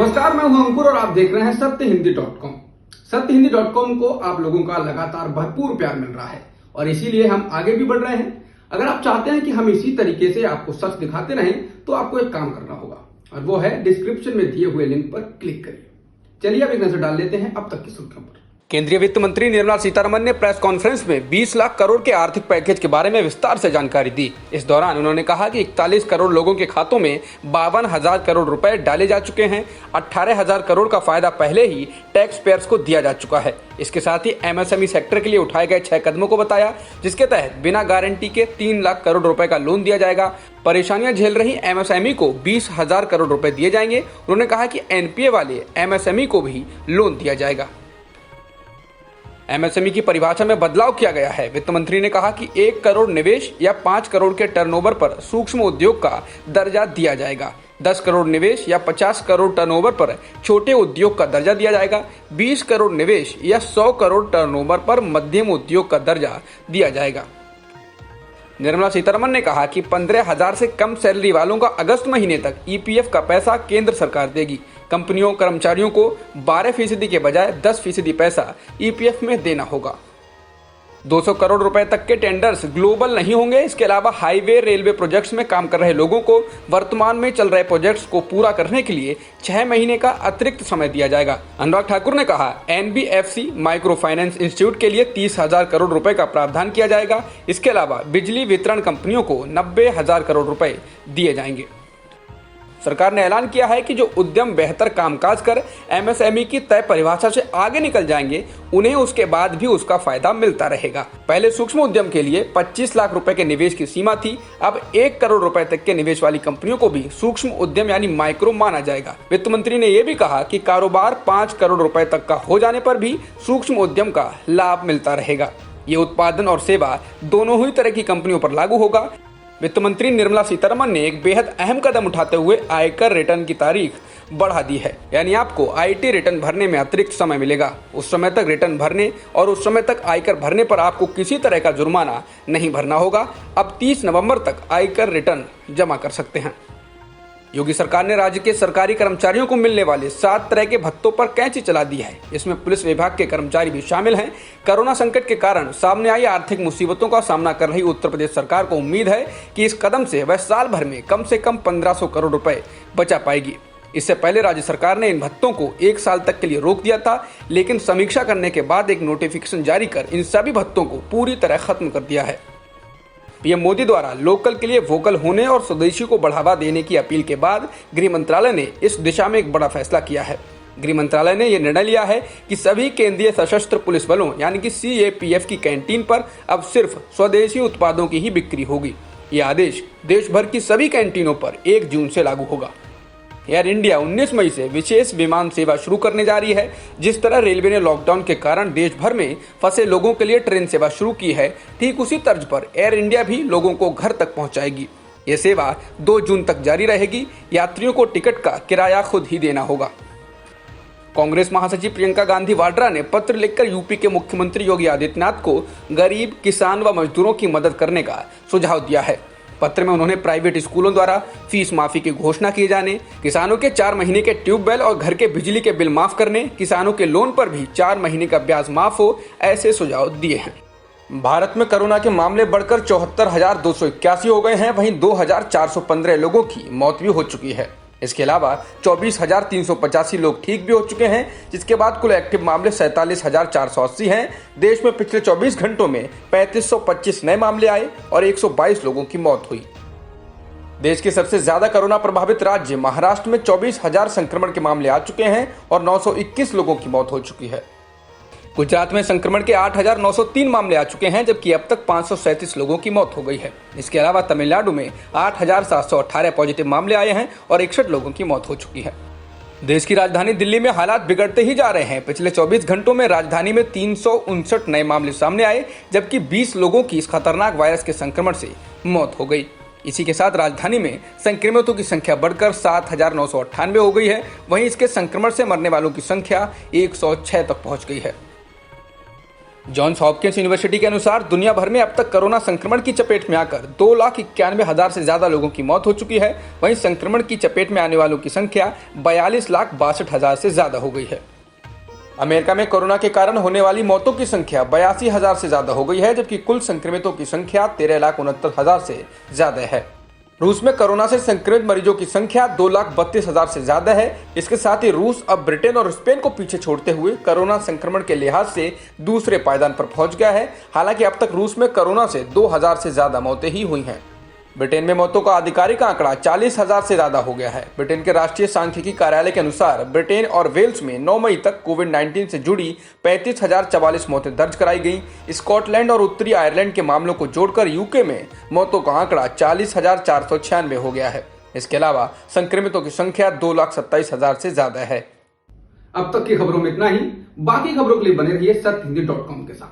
नमस्कार, मैं हूं अंकुर और आप देख रहे हैं सत्यहिंदी.com। सत्यहिंदी.com को आप लोगों का लगातार भरपूर प्यार मिल रहा है और इसीलिए हम आगे भी बढ़ रहे हैं। अगर आप चाहते हैं कि हम इसी तरीके से आपको सच दिखाते रहें तो आपको एक काम करना होगा और वो है डिस्क्रिप्शन में दिए हुए लिंक पर क्लिक करिए। चलिए अब एक नजर डाल लेते हैं अब तक की सुर्खियों पर। केंद्रीय वित्त मंत्री निर्मला सीतारमण ने प्रेस कॉन्फ्रेंस में 20 लाख करोड़ के आर्थिक पैकेज के बारे में विस्तार से जानकारी दी। इस दौरान उन्होंने कहा कि 41 करोड़ लोगों के खातों में 52,000 करोड़ रुपए डाले जा चुके हैं। 18,000 करोड़ का फायदा पहले ही टैक्स पेयर्स को दिया जा चुका है। इसके साथ ही एमएसएमई सेक्टर के लिए उठाए गए 6 कदमों को बताया, जिसके तहत बिना गारंटी के 3 लाख करोड़ रुपए का लोन दिया जाएगा। परेशानियां झेल रही एमएसएमई को 20,000 करोड़ रुपए दिए जाएंगे। उन्होंने कहा कि एनपीए वाले एमएसएमई को भी लोन दिया जाएगा। एमएसएमई की परिभाषा में बदलाव किया गया है। वित्त मंत्री ने कहा कि 1 करोड़ निवेश या 5 करोड़ के टर्नओवर पर सूक्ष्म उद्योग का दर्जा दिया जाएगा। 10 करोड़ निवेश या 50 करोड़ टर्नओवर पर छोटे उद्योग का दर्जा दिया जाएगा। 20 करोड़ निवेश या 100 करोड़ टर्नओवर पर मध्यम उद्योग का दर्जा दिया जाएगा। निर्मला सीतारमण ने कहा कि 15,000 से कम सैलरी वालों का अगस्त महीने तक ईपीएफ का पैसा केंद्र सरकार देगी। कंपनियों कर्मचारियों को 12% के बजाय 10% पैसा ईपीएफ में देना होगा। 200 करोड़ रुपए तक के टेंडर्स ग्लोबल नहीं होंगे। इसके अलावा हाईवे रेलवे प्रोजेक्ट्स में काम कर रहे लोगों को वर्तमान में चल रहे प्रोजेक्ट्स को पूरा करने के लिए 6 महीने का अतिरिक्त समय दिया जाएगा। अनुराग ठाकुर ने कहा, एनबीएफसी माइक्रो फाइनेंस इंस्टीट्यूट के लिए 30,000 करोड़ रुपए का प्रावधान किया जाएगा। इसके अलावा बिजली वितरण कंपनियों को 90,000 करोड़ रुपए दिए जाएंगे। सरकार ने ऐलान किया है कि जो उद्यम बेहतर कामकाज कर एमएसएमई की तय परिभाषा से आगे निकल जाएंगे, उन्हें उसके बाद भी उसका फायदा मिलता रहेगा। पहले सूक्ष्म उद्यम के लिए 25 लाख रुपए के निवेश की सीमा थी। अब 1 करोड़ रुपए तक के निवेश वाली कंपनियों को भी सूक्ष्म उद्यम यानी माइक्रो माना जाएगा। वित्त मंत्री ने यह भी कहा कि कारोबार 5 करोड़ रुपए तक का हो जाने पर भी सूक्ष्म उद्यम का लाभ मिलता रहेगा। ये उत्पादन और सेवा दोनों ही तरह की कंपनियों पर लागू होगा। वित्त मंत्री निर्मला सीतारमण ने एक बेहद अहम कदम उठाते हुए आयकर रिटर्न की तारीख बढ़ा दी है, यानी आपको आईटी रिटर्न भरने में अतिरिक्त समय मिलेगा। उस समय तक रिटर्न भरने और उस समय तक आयकर भरने पर आपको किसी तरह का जुर्माना नहीं भरना होगा। अब 30 नवंबर तक आयकर रिटर्न जमा कर सकते हैं। योगी सरकार ने राज्य के सरकारी कर्मचारियों को मिलने वाले 7 तरह के भत्तों पर कैंची चला दी है। इसमें पुलिस विभाग के कर्मचारी भी शामिल हैं। कोरोना संकट के कारण सामने आई आर्थिक मुसीबतों का सामना कर रही उत्तर प्रदेश सरकार को उम्मीद है कि इस कदम से वह साल भर में कम से कम 1500 करोड़ रुपए बचा पाएगी। इससे पहले राज्य सरकार ने इन भत्तों को 1 साल तक के लिए रोक दिया था, लेकिन समीक्षा करने के बाद एक नोटिफिकेशन जारी कर इन सभी भत्तों को पूरी तरह खत्म कर दिया है। पीएम मोदी द्वारा लोकल के लिए वोकल होने और स्वदेशी को बढ़ावा देने की अपील के बाद गृह मंत्रालय ने इस दिशा में एक बड़ा फैसला किया है। गृह मंत्रालय ने यह निर्णय लिया है कि सभी केंद्रीय सशस्त्र पुलिस बलों यानी कि सीएपीएफ की कैंटीन पर अब सिर्फ स्वदेशी उत्पादों की ही बिक्री होगी। यह आदेश देश भर की सभी कैंटीनों पर 1 जून से लागू होगा। एयर इंडिया 19 मई से विशेष विमान सेवा शुरू करने जा रही है। जिस तरह रेलवे ने लॉकडाउन के कारण देश भर में फंसे लोगों के लिए ट्रेन सेवा शुरू की है, ठीक उसी तर्ज पर एयर इंडिया भी लोगों को घर तक पहुंचाएगी। ये सेवा 2 जून तक जारी रहेगी। यात्रियों को टिकट का किराया खुद ही देना होगा। कांग्रेस महासचिव प्रियंका गांधी वाड्रा ने पत्र लिखकर यूपी के मुख्यमंत्री योगी आदित्यनाथ को गरीब, किसान व मजदूरों की मदद करने का सुझाव दिया है। पत्र में उन्होंने प्राइवेट स्कूलों द्वारा फीस माफी की घोषणा किए जाने, किसानों के 4 महीने के ट्यूबवेल और घर के बिजली के बिल माफ करने, किसानों के लोन पर भी 4 महीने का ब्याज माफ हो, ऐसे सुझाव दिए हैं। भारत में कोरोना के मामले बढ़कर 74,281 हो गए हैं। वहीं 2,415 लोगों की मौत भी हो चुकी है। इसके अलावा 24,385 लोग ठीक भी हो चुके हैं, जिसके बाद कुल एक्टिव मामले 47,480 हैं। देश में पिछले 24 घंटों में 3525 नए मामले आए और 122 लोगों की मौत हुई। देश के सबसे ज्यादा कोरोना प्रभावित राज्य महाराष्ट्र में 24,000 संक्रमण के मामले आ चुके हैं और 921 लोगों की मौत हो चुकी है। गुजरात में संक्रमण के 8,903 मामले आ चुके हैं, जबकि अब तक 537 लोगों की मौत हो गई है। इसके अलावा तमिलनाडु में 8,718 पॉजिटिव मामले आए हैं और 61 लोगों की मौत हो चुकी है। देश की राजधानी दिल्ली में हालात बिगड़ते ही जा रहे हैं। पिछले 24 घंटों में राजधानी में 359 नए मामले सामने आए, जबकि 20 लोगों की इस खतरनाक वायरस के संक्रमण से मौत हो गई। इसी के साथ राजधानी में संक्रमितों की संख्या बढ़कर 7,998 हो गई है। वहीं इसके संक्रमण से मरने वालों की संख्या 106 तक पहुंच गई है। जॉन्स हॉपकिंस यूनिवर्सिटी के अनुसार दुनिया भर में अब तक कोरोना संक्रमण की चपेट में आकर 2,91,000 से ज्यादा लोगों की मौत हो चुकी है। वहीं संक्रमण की चपेट में आने वालों की संख्या 42,62,000 से ज्यादा हो गई है। अमेरिका में कोरोना के कारण होने वाली मौतों की संख्या 82,000 से ज्यादा हो गई है, जबकि कुल संक्रमितों की संख्या 13,69,000 से ज्यादा है। रूस में कोरोना से संक्रमित मरीजों की संख्या 2,32,000 से ज्यादा है। इसके साथ ही रूस अब ब्रिटेन और स्पेन को पीछे छोड़ते हुए कोरोना संक्रमण के लिहाज से दूसरे पायदान पर पहुंच गया है। हालांकि अब तक रूस में कोरोना से 2,000 से ज्यादा मौतें ही हुई हैं। ब्रिटेन में मौतों का आधिकारिक आंकड़ा 40,000 से ज्यादा हो गया है। ब्रिटेन के राष्ट्रीय सांख्यिकी कार्यालय के अनुसार ब्रिटेन और वेल्स में 9 मई तक कोविड-19 से जुड़ी 35,044 मौतें दर्ज कराई गई। स्कॉटलैंड और उत्तरी आयरलैंड के मामलों को जोड़कर यूके में मौतों का आंकड़ा 40,496 हो गया है। इसके अलावा संक्रमितों की संख्या 2,27,000 से ज्यादा है। अब तक की खबरों में इतना ही। बाकी खबरों के लिए बने रहिए सत्यहिंदी.com के साथ।